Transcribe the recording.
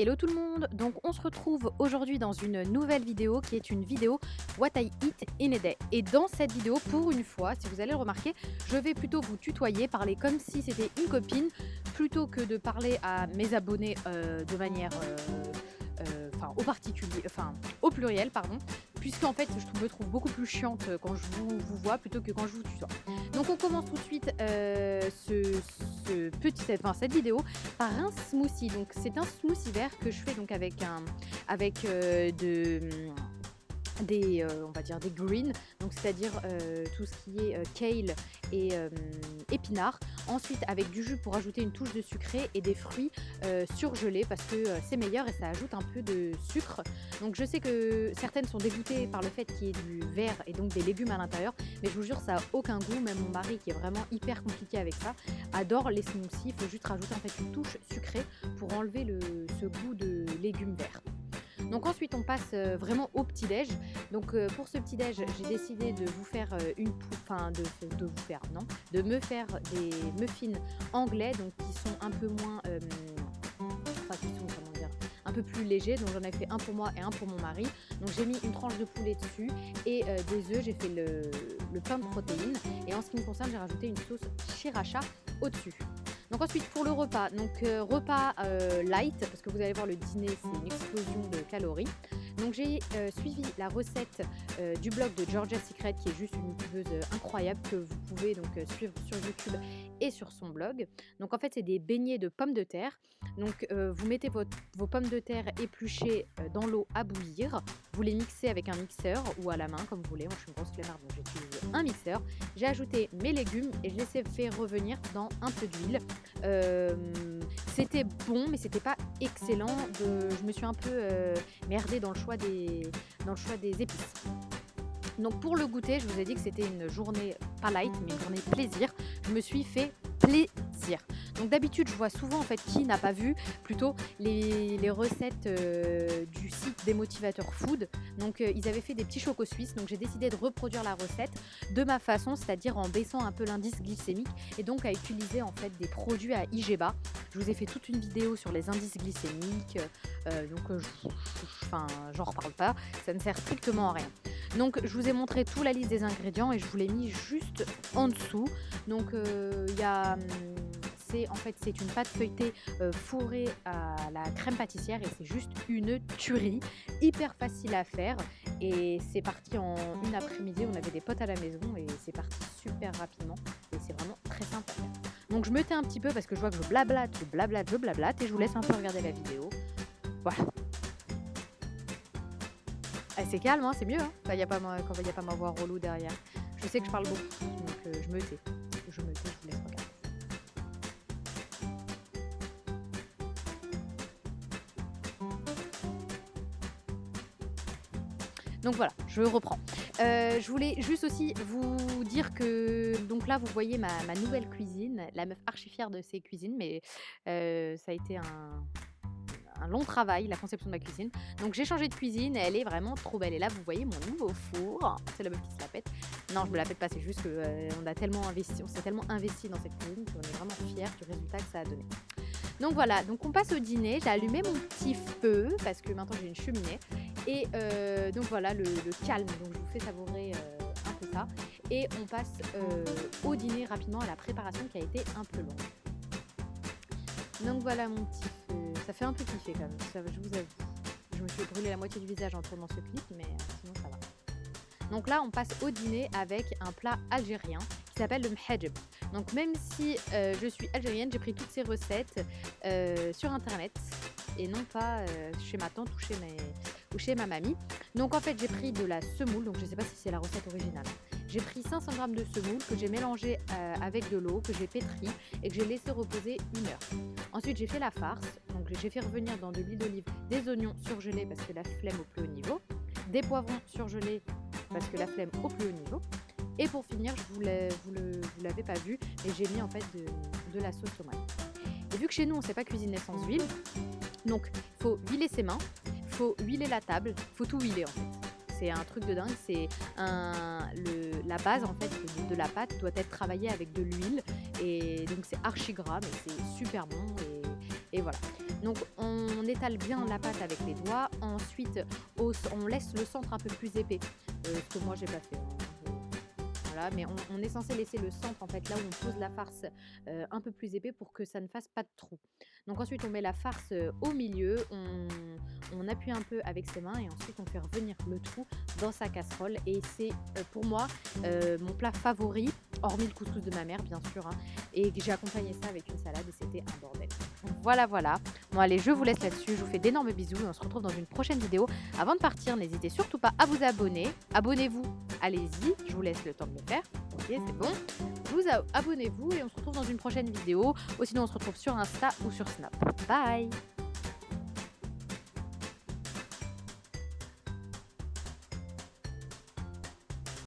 Hello tout le monde, donc on se retrouve aujourd'hui dans une nouvelle vidéo qui est une vidéo What I Eat in a Day. Et dans cette vidéo, pour une fois, si vous allez le remarquer, je vais plutôt vous tutoyer, parler comme si c'était une copine, plutôt que de parler à mes abonnés de manière au pluriel, pardon, puisqu'en fait je me trouve beaucoup plus chiante quand je vous vois plutôt que quand je vous tutoie. Donc on commence tout de suite cette vidéo par un smoothie. Donc c'est un smoothie vert que je fais donc avec on va dire des greens, donc c'est-à-dire tout ce qui est kale et épinards. Ensuite avec du jus pour ajouter une touche de sucré et des fruits surgelés parce que c'est meilleur et ça ajoute un peu de sucre. Donc je sais que certaines sont dégoûtées par le fait qu'il y ait du vert et donc des légumes à l'intérieur, mais je vous jure ça a aucun goût. Même mon mari, qui est vraiment hyper compliqué avec ça, adore les smoothies. Il faut juste rajouter en fait une touche sucrée pour enlever ce goût de légumes verts. Donc ensuite on passe vraiment au petit-déj. Donc pour ce petit-déj, j'ai décidé de vous faire de me faire des muffins anglais, donc qui sont un peu moins un peu plus légers. Donc j'en ai fait un pour moi et un pour mon mari. Donc j'ai mis une tranche de poulet dessus et des œufs. J'ai fait le pain de protéines, et en ce qui me concerne, j'ai rajouté une sauce sriracha au-dessus. Donc ensuite pour le repas, repas light, parce que vous allez voir le dîner c'est une explosion de calories. Donc j'ai suivi la recette du blog de Georgia Secret, qui est juste une youtubeuse incroyable que vous pouvez donc suivre sur YouTube et sur son blog. Donc en fait c'est des beignets de pommes de terre. Donc vous mettez vos pommes de terre épluchées dans l'eau à bouillir. Vous les mixez avec un mixeur ou à la main comme vous voulez. Moi je suis une grosse flemmarde donc j'utilise un mixeur. J'ai ajouté mes légumes et je les ai fait revenir dans un peu d'huile. C'était bon mais c'était pas excellent. Je me suis un peu merdée dans le choix des épices. Donc pour le goûter, je vous ai dit que c'était une journée pas light mais une journée plaisir. Je me suis fait plaisir. Donc d'habitude je vois souvent en fait qui n'a pas vu plutôt les recettes du site des motivateurs food. Donc ils avaient fait des petits chocos suisses, donc j'ai décidé de reproduire la recette de ma façon, c'est-à-dire en baissant un peu l'indice glycémique et donc à utiliser en fait des produits à IG bas. Je vous ai fait toute une vidéo sur les indices glycémiques, j'en reparle pas, ça ne sert strictement à rien. Donc je vous ai montré toute la liste des ingrédients et je vous l'ai mis juste en dessous. Donc c'est une pâte feuilletée fourrée à la crème pâtissière et c'est juste une tuerie, hyper facile à faire. Et c'est parti en une après-midi, on avait des potes à la maison et c'est parti super rapidement et c'est vraiment très simple à faire. Donc je me tais un petit peu parce que je vois que je blablate et je vous laisse un peu regarder la vidéo. Voilà. C'est calme, hein, c'est mieux, hein, quand il n'y a pas ma voix relou derrière. Je sais que je parle beaucoup, donc je me tais, je vous laisse regarder. Donc voilà, je reprends. Je voulais juste aussi vous dire que donc là vous voyez ma nouvelle cuisine, la meuf archi fière de ses cuisines, mais ça a été un long travail, la conception de ma cuisine. Donc j'ai changé de cuisine et elle est vraiment trop belle. Et là vous voyez mon nouveau four, c'est la meuf qui se la pète. Non, je me la pète pas, c'est juste que on s'est tellement investi dans cette cuisine qu'on est vraiment fiers du résultat que ça a donné. Donc voilà, donc on passe au dîner. J'ai allumé mon petit feu parce que maintenant j'ai une cheminée. Et donc voilà le calme, donc je vous fais savourer un peu ça. Et on passe au dîner rapidement, à la préparation qui a été un peu longue. Donc voilà mon petit feu, ça fait un peu kiffer quand même, ça, je vous avoue. Je me suis brûlé la moitié du visage en tournant ce clip, mais sinon ça va. Donc là on passe au dîner avec un plat algérien qui s'appelle le mhajeb. Donc même si je suis algérienne, j'ai pris toutes ces recettes sur internet et non pas chez ma tante ou chez ma mamie. Donc en fait j'ai pris de la semoule, donc je ne sais pas si c'est la recette originale. J'ai pris 500 g de semoule que j'ai mélangé avec de l'eau, que j'ai pétri et que j'ai laissé reposer 1 heure. Ensuite j'ai fait la farce, donc j'ai fait revenir dans de l'huile d'olive des oignons surgelés parce que la flemme au plus haut niveau, des poivrons surgelés parce que la flemme au plus haut niveau. Et pour finir, vous l'avez pas vu, mais j'ai mis en fait de la sauce tomate. Et vu que chez nous on ne sait pas cuisiner sans huile, donc il faut huiler ses mains, il faut huiler la table, il faut tout huiler en fait. C'est un truc de dingue, la base en fait de la pâte doit être travaillée avec de l'huile et donc c'est archi gras mais c'est super bon et voilà. Donc on étale bien la pâte avec les doigts. Ensuite, on laisse le centre un peu plus épais, ce que moi j'ai pas fait, hein. Voilà, mais on est censé laisser le centre, en fait, là où on pose la farce, un peu plus épais pour que ça ne fasse pas de trou. Donc ensuite, on met la farce, au milieu, on appuie un peu avec ses mains et ensuite on fait revenir le tout dans sa casserole et c'est, pour moi, mon plat favori, hormis le couscous de ma mère, bien sûr, hein, et que j'ai accompagné ça avec une salade et c'était un bordel. Donc voilà, voilà. Bon allez, je vous laisse là-dessus, je vous fais d'énormes bisous et on se retrouve dans une prochaine vidéo. Avant de partir, n'hésitez surtout pas à vous abonner. Abonnez-vous, allez-y, je vous laisse le temps de le faire. Ok, c'est bon. Abonnez-vous et on se retrouve dans une prochaine vidéo. Ou sinon, on se retrouve sur Insta ou sur Snap. Bye!